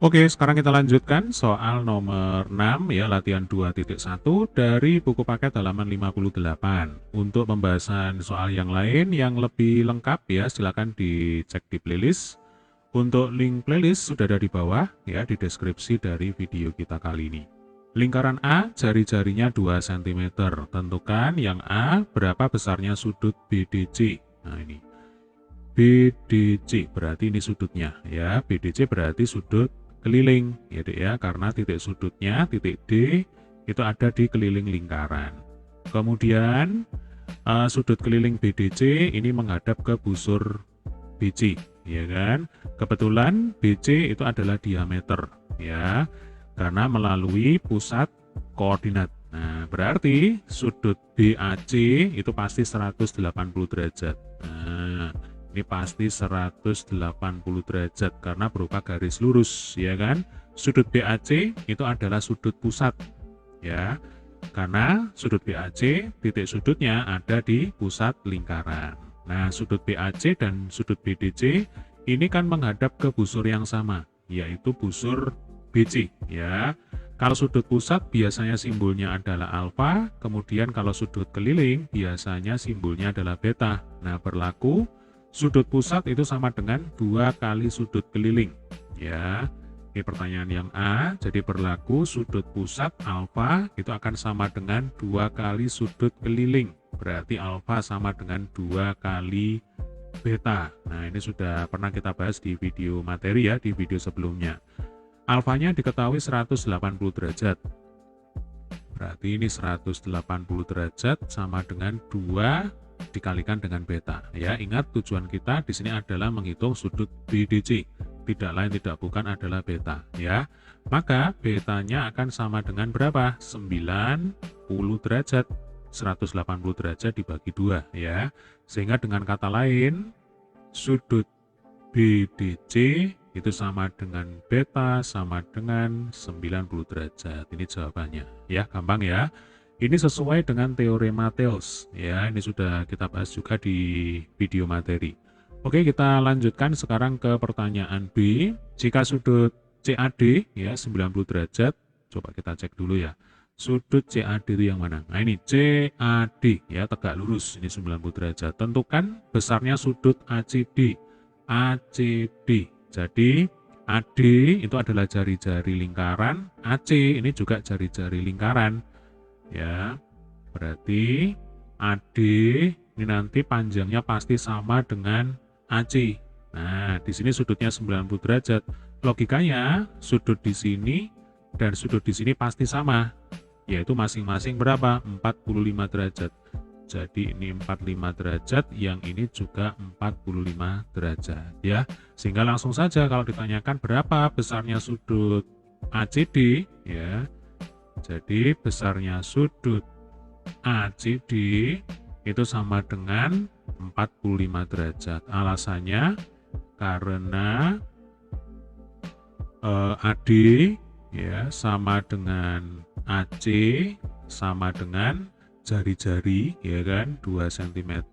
Oke, sekarang kita lanjutkan soal nomor 6 ya, latihan 2.1 dari buku paket halaman 58. Untuk pembahasan soal yang lain yang lebih lengkap ya, silakan dicek di playlist. Untuk link playlist sudah ada di bawah ya, di deskripsi dari video kita kali ini. Lingkaran A, jari-jarinya 2 cm. Tentukan yang A, berapa besarnya sudut BDC. Nah ini. BDC berarti ini sudutnya ya. BDC berarti sudut keliling ya Dek ya, karena titik sudutnya titik D itu ada di keliling lingkaran. Kemudian sudut keliling BDC ini menghadap ke busur BC ya kan. Kebetulan BC itu adalah diameter ya, karena melalui pusat koordinat. Nah, berarti sudut BAC itu pasti 180 derajat. Nah, ini pasti 180 derajat karena berupa garis lurus ya kan. Sudut BAC itu adalah sudut pusat ya, karena sudut BAC titik sudutnya ada di pusat lingkaran. Nah, sudut BAC dan sudut BDC ini kan menghadap ke busur yang sama, yaitu busur BC ya. Kalau sudut pusat biasanya simbolnya adalah alfa, kemudian kalau sudut keliling biasanya simbolnya adalah beta. Nah, berlaku sudut pusat itu sama dengan 2 kali sudut keliling ya. Ini pertanyaan yang A, jadi berlaku sudut pusat alfa itu akan sama dengan 2 kali sudut keliling, berarti alfa sama dengan 2 kali beta. Nah, ini sudah pernah kita bahas di video materi ya, di video sebelumnya. Alfanya diketahui 180 derajat, berarti ini 180 derajat sama dengan 2 dikalikan dengan beta ya. Ingat tujuan kita di sini adalah menghitung sudut BDC, tidak lain tidak bukan adalah beta ya. Maka betanya akan sama dengan berapa? 90 derajat. 180 derajat dibagi 2 ya. Sehingga dengan kata lain sudut BDC itu sama dengan beta sama dengan 90 derajat. Ini jawabannya ya, gampang ya. Ini sesuai dengan teorema Thales ya, ini sudah kita bahas juga di video materi. Oke, kita lanjutkan sekarang ke pertanyaan B. Jika sudut CAD ya 90 derajat, coba kita cek dulu ya. Sudut CAD itu yang mana? Nah, ini CAD ya, tegak lurus, ini 90 derajat. Tentukan besarnya sudut ACD. ACD. Jadi AD itu adalah jari-jari lingkaran, AC ini juga jari-jari lingkaran. Ya, berarti AD ini nanti panjangnya pasti sama dengan AC. Nah, di sini sudutnya 90 derajat. Logikanya sudut di sini dan sudut di sini pasti sama, yaitu masing-masing berapa? 45 derajat. Jadi ini 45 derajat, yang ini juga 45 derajat ya. Sehingga langsung saja kalau ditanyakan berapa besarnya sudut ACD ya. Jadi besarnya sudut ACD itu sama dengan 45 derajat. Alasannya karena AD ya sama dengan AC sama dengan jari-jari ya kan 2 cm,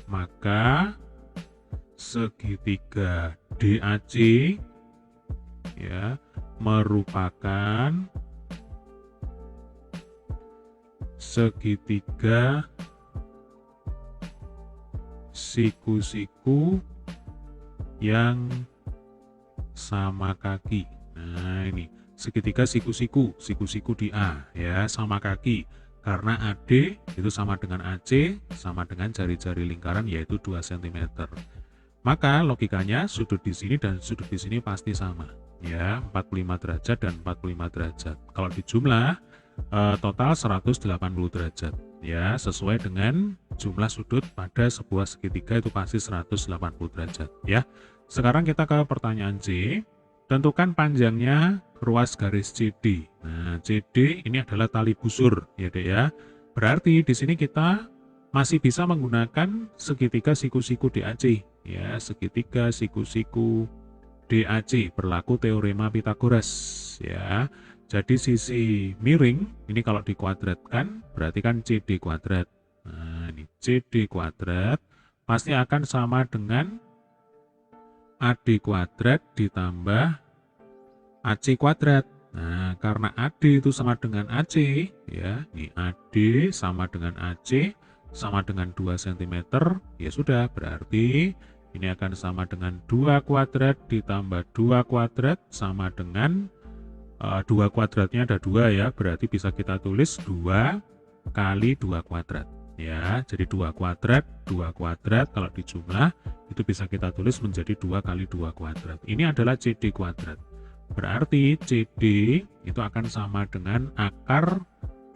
maka segitiga DAC ya merupakan segitiga siku-siku yang sama kaki. Nah, ini segitiga siku-siku di A ya, sama kaki. Karena AD itu sama dengan AC sama dengan jari-jari lingkaran yaitu 2 cm. Maka logikanya sudut di sini dan sudut di sini pasti sama ya, 45 derajat dan 45 derajat. Kalau dijumlah total 180 derajat ya, sesuai dengan jumlah sudut pada sebuah segitiga itu pasti 180 derajat ya. Sekarang kita ke pertanyaan C. Tentukan panjangnya ruas garis CD. Nah, CD ini adalah tali busur ya Dek ya. Berarti di sini kita masih bisa menggunakan segitiga siku-siku DAC ya, segitiga siku-siku DAC, berlaku teorema Pythagoras ya. Jadi sisi miring ini kalau dikuadratkan berarti kan CD kuadrat. Nah, ini CD kuadrat pasti akan sama dengan AD kuadrat ditambah AC kuadrat. Nah, karena AD itu sama dengan AC, ya, ini AD sama dengan AC, sama dengan 2 cm, ya sudah, berarti ini akan sama dengan 2 kuadrat ditambah 2 kuadrat sama dengan 2 kuadratnya ada 2 ya, berarti bisa kita tulis 2 kali 2 kuadrat. Ya, jadi 2 kuadrat kalau dijumlah itu bisa kita tulis menjadi 2 kali 2 kuadrat. Ini adalah CD kuadrat. Berarti CD itu akan sama dengan akar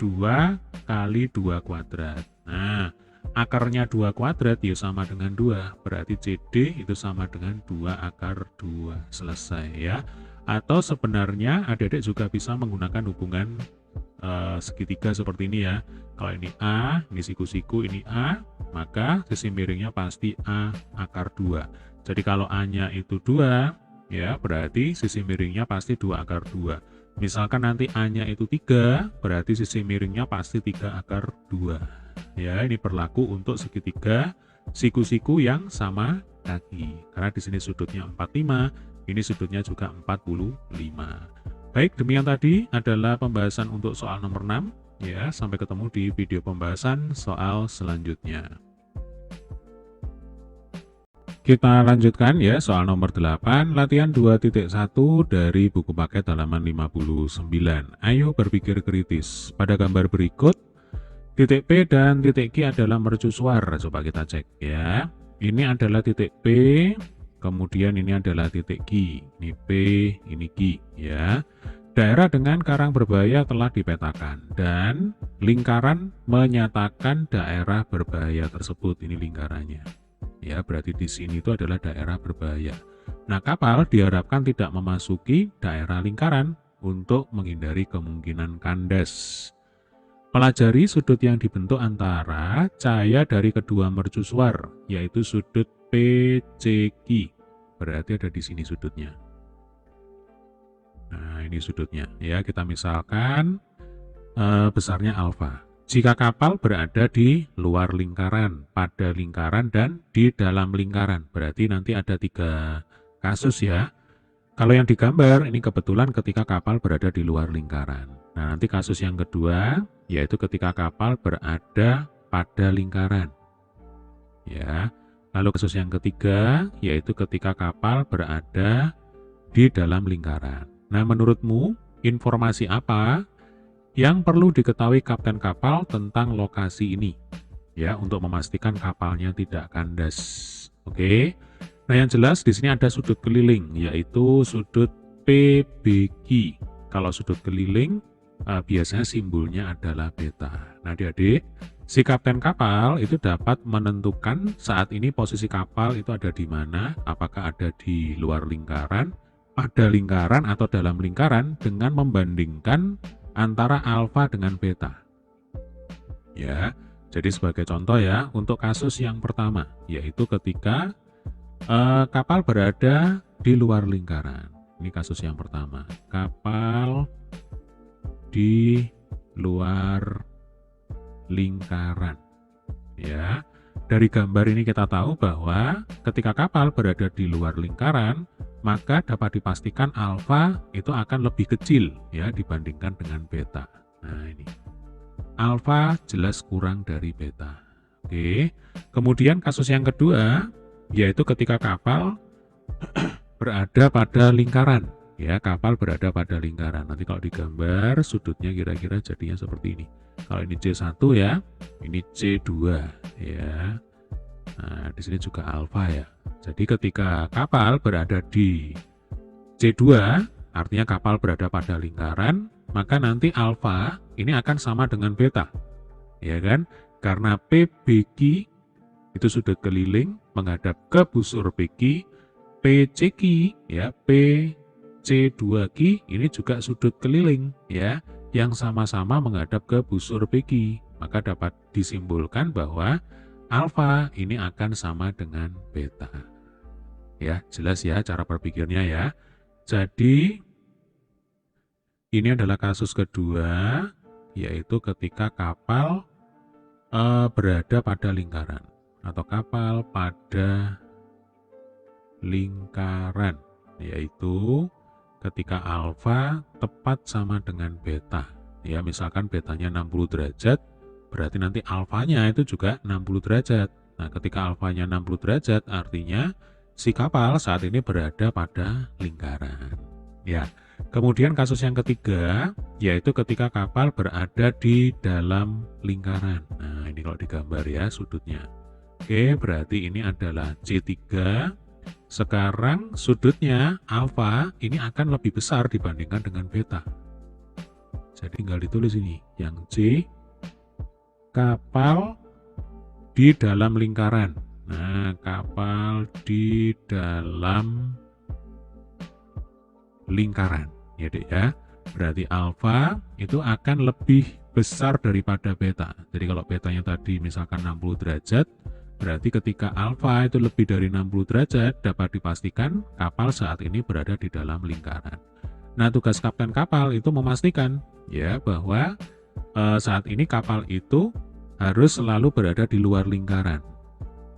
2 kali 2 kuadrat. Nah, akarnya 2 kuadrat ya sama dengan 2. Berarti CD itu sama dengan 2 akar 2. Selesai ya. Atau sebenarnya adik-adik juga bisa menggunakan hubungan segitiga seperti ini ya. Kalau ini A, ini siku-siku, ini A, maka sisi miringnya pasti A akar 2. Jadi kalau A-nya itu 2, ya berarti sisi miringnya pasti 2 akar 2. Misalkan nanti A-nya itu 3, berarti sisi miringnya pasti 3 akar 2. Ya, ini berlaku untuk segitiga siku-siku yang sama kaki. Karena di sini sudutnya 45, ini sudutnya juga 45. Baik, demikian tadi adalah pembahasan untuk soal nomor 6. Ya, sampai ketemu di video pembahasan soal selanjutnya. Kita lanjutkan ya, soal nomor 8, latihan 2.1 dari buku paket halaman 59. Ayo berpikir kritis. Pada gambar berikut, titik P dan titik Q adalah mercusuar. Coba kita cek ya. Ini adalah titik P, kemudian ini adalah titik Q. Ini P, ini Q ya. Daerah dengan karang berbahaya telah dipetakan dan lingkaran menyatakan daerah berbahaya tersebut. Ini lingkarannya. Ya, berarti di sini itu adalah daerah berbahaya. Nah, kapal diharapkan tidak memasuki daerah lingkaran untuk menghindari kemungkinan kandas. Pelajari sudut yang dibentuk antara cahaya dari kedua mercusuar, yaitu sudut PCQ. Berarti ada di sini sudutnya. Nah, ini sudutnya. Ya, kita misalkan besarnya alfa. Jika kapal berada di luar lingkaran, pada lingkaran, dan di dalam lingkaran, berarti nanti ada 3 kasus ya. Kalau yang digambar, ini kebetulan ketika kapal berada di luar lingkaran. Nah, nanti kasus yang kedua, yaitu ketika kapal berada pada lingkaran. Ya. Lalu kasus yang ketiga, yaitu ketika kapal berada di dalam lingkaran. Nah, menurutmu, informasi apa yang perlu diketahui kapten kapal tentang lokasi ini? Ya, untuk memastikan kapalnya tidak kandas. Oke. Nah, yang jelas di sini ada sudut keliling, yaitu sudut PBQ. Kalau sudut keliling, biasanya simbolnya adalah beta. Nah, adik-adik, si kapten kapal itu dapat menentukan saat ini posisi kapal itu ada di mana, apakah ada di luar lingkaran, pada lingkaran, atau dalam lingkaran dengan membandingkan antara alfa dengan beta. Ya, jadi sebagai contoh ya, untuk kasus yang pertama, yaitu ketika kapal berada di luar lingkaran. Ini kasus yang pertama, kapal di luar lingkaran. Ya, dari gambar ini kita tahu bahwa ketika kapal berada di luar lingkaran, maka dapat dipastikan alfa itu akan lebih kecil ya dibandingkan dengan beta. Nah, ini alfa jelas kurang dari beta. Oke. Kemudian kasus yang kedua, yaitu ketika kapal berada pada lingkaran. Ya, kapal berada pada lingkaran. Nanti kalau digambar sudutnya kira-kira jadinya seperti ini. Kalau ini C1 ya, ini C2 ya. Nah, di sini juga alfa ya. Jadi ketika kapal berada di C2, artinya kapal berada pada lingkaran, maka nanti alfa ini akan sama dengan beta. Ya kan? Karena PBQ itu sudut keliling menghadap ke busur PQ, PCQ ya, PC2Q ini juga sudut keliling ya, yang sama-sama menghadap ke busur PQ. Maka dapat disimpulkan bahwa alfa ini akan sama dengan beta. Ya, jelas ya cara berpikirnya ya. Jadi, ini adalah kasus kedua, yaitu ketika kapal berada pada lingkaran. Atau kapal pada lingkaran, yaitu ketika alfa tepat sama dengan beta. Ya, misalkan betanya 60 derajat, berarti nanti alfanya itu juga 60 derajat. Nah, ketika alfanya 60 derajat, artinya si kapal saat ini berada pada lingkaran. Ya, kemudian kasus yang ketiga, yaitu ketika kapal berada di dalam lingkaran. Nah, ini kalau digambar ya sudutnya. Oke, berarti ini adalah C3. Sekarang sudutnya alfa ini akan lebih besar dibandingkan dengan beta. Jadi tinggal ditulis ini, yang C, kapal di dalam lingkaran. Nah, kapal di dalam lingkaran, ya Dek ya. Berarti alfa itu akan lebih besar daripada beta. Jadi kalau betanya tadi misalkan 60 derajat, berarti ketika alfa itu lebih dari 60 derajat, dapat dipastikan kapal saat ini berada di dalam lingkaran. Nah, tugas kapten kapal itu memastikan ya bahwa saat ini kapal itu harus selalu berada di luar lingkaran.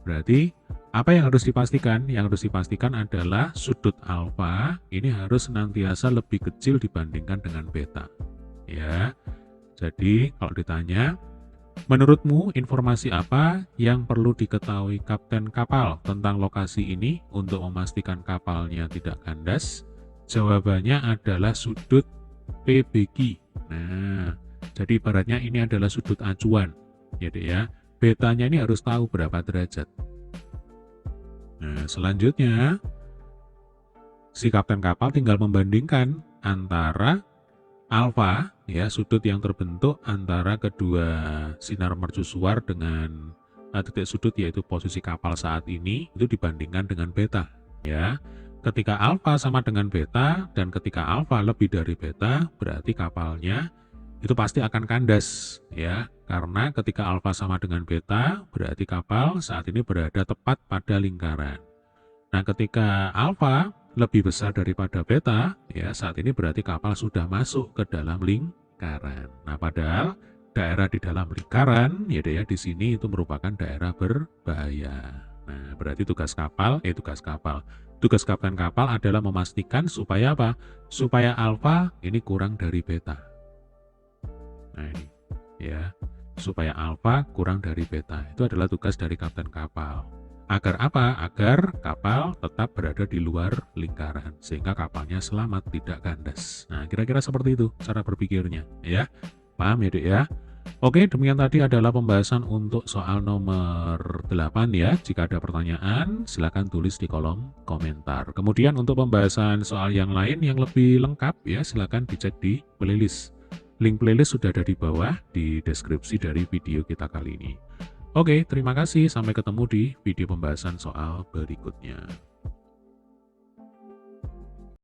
Berarti apa yang harus dipastikan? Yang harus dipastikan adalah sudut alfa ini harus senantiasa lebih kecil dibandingkan dengan beta. Ya. Jadi kalau ditanya, menurutmu informasi apa yang perlu diketahui kapten kapal tentang lokasi ini untuk memastikan kapalnya tidak kandas? Jawabannya adalah sudut PBQ. Nah, jadi ibaratnya ini adalah sudut acuan. Jadi ya, betanya ini harus tahu berapa derajat. Nah, selanjutnya si kapten kapal tinggal membandingkan antara alfa, ya, sudut yang terbentuk antara kedua sinar mercusuar dengan titik sudut yaitu posisi kapal saat ini itu dibandingkan dengan beta, ya. Ketika alfa sama dengan beta dan ketika alfa lebih dari beta, berarti kapalnya itu pasti akan kandas, ya. Karena ketika alfa sama dengan beta, berarti kapal saat ini berada tepat pada lingkaran. Nah, ketika alfa lebih besar daripada beta, ya saat ini berarti kapal sudah masuk ke dalam lingkaran. Nah, padahal daerah di dalam lingkaran, ya di sini itu merupakan daerah berbahaya. Nah, berarti tugas kapten kapal adalah memastikan supaya apa? Supaya alfa ini kurang dari beta. Nah, ini ya, supaya alfa kurang dari beta. Itu adalah tugas dari kapten kapal. Agar apa? Agar kapal tetap berada di luar lingkaran sehingga kapalnya selamat, tidak kandas. Nah, kira-kira seperti itu cara berpikirnya, ya. Paham ya, Dek ya? Oke, demikian tadi adalah pembahasan untuk soal nomor 8 ya. Jika ada pertanyaan, silakan tulis di kolom komentar. Kemudian untuk pembahasan soal yang lain yang lebih lengkap ya, silakan dicek di playlist. Link playlist sudah ada di bawah di deskripsi dari video kita kali ini. Oke, terima kasih. Sampai ketemu di video pembahasan soal berikutnya.